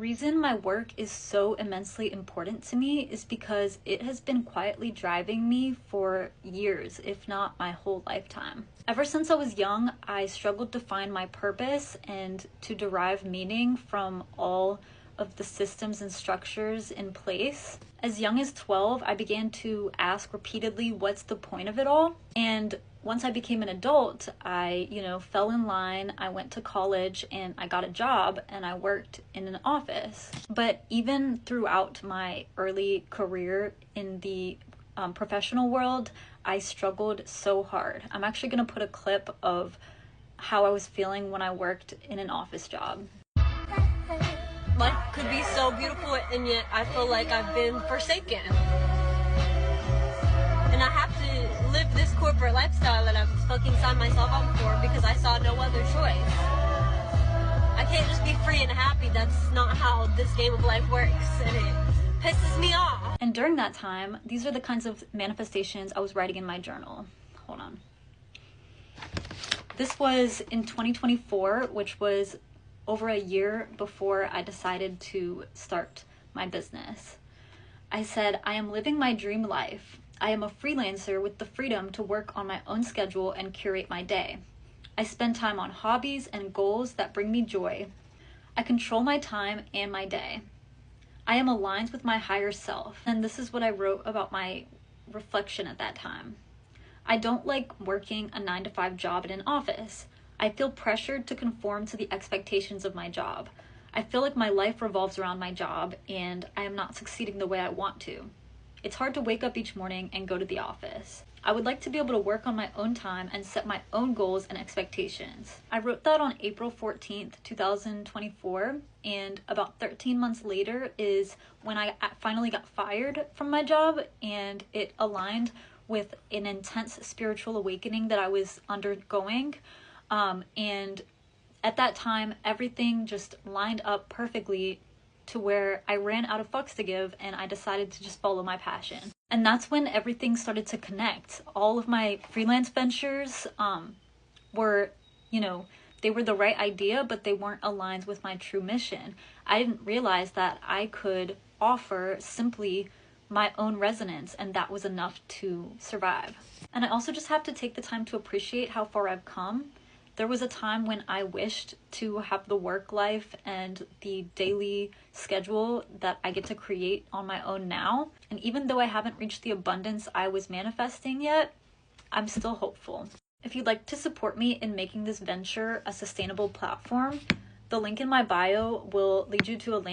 Reason my work is so immensely important to me is because it has been quietly driving me for years, if not my whole lifetime. Ever since I was young, I struggled to find my purpose and to derive meaning from all of the systems and structures in place. As young as 12, I began to ask repeatedly, what's the point of it all? And once I became an adult, I, fell in line, I went to college and I got a job and I worked in an office. But even throughout my early career in the professional world, I struggled so hard. I'm actually gonna put a clip of how I was feeling when I worked in an office job. Life could be so beautiful, and yet I feel like I've been forsaken. And I have to live this corporate lifestyle that I've fucking signed myself up for because I saw no other choice. I can't just be free and happy. That's not how this game of life works, and it pisses me off. And during that time, these are the kinds of manifestations I was writing in my journal. Hold on. This was in 2024, which was over a year before I decided to start my business. I said, I am living my dream life. I am a freelancer with the freedom to work on my own schedule and curate my day. I spend time on hobbies and goals that bring me joy. I control my time and my day. I am aligned with my higher self. And this is what I wrote about my reflection at that time. I don't like working a 9-to-5 job in an office. I feel pressured to conform to the expectations of my job. I feel like my life revolves around my job and I am not succeeding the way I want to. It's hard to wake up each morning and go to the office. I would like to be able to work on my own time and set my own goals and expectations. I wrote that on April 14th, 2024, and about 13 months later is when I finally got fired from my job, and it aligned with an intense spiritual awakening that I was undergoing. And at that time, everything just lined up perfectly to where I ran out of fucks to give and I decided to just follow my passion. And that's when everything started to connect. All of my freelance ventures were, they were the right idea, but they weren't aligned with my true mission. I didn't realize that I could offer simply my own resonance, and that was enough to survive. And I also just have to take the time to appreciate how far I've come. There was a time when I wished to have the work life and the daily schedule that I get to create on my own now. And even though I haven't reached the abundance I was manifesting yet, I'm still hopeful. If you'd like to support me in making this venture a sustainable platform, the link in my bio will lead you to a landing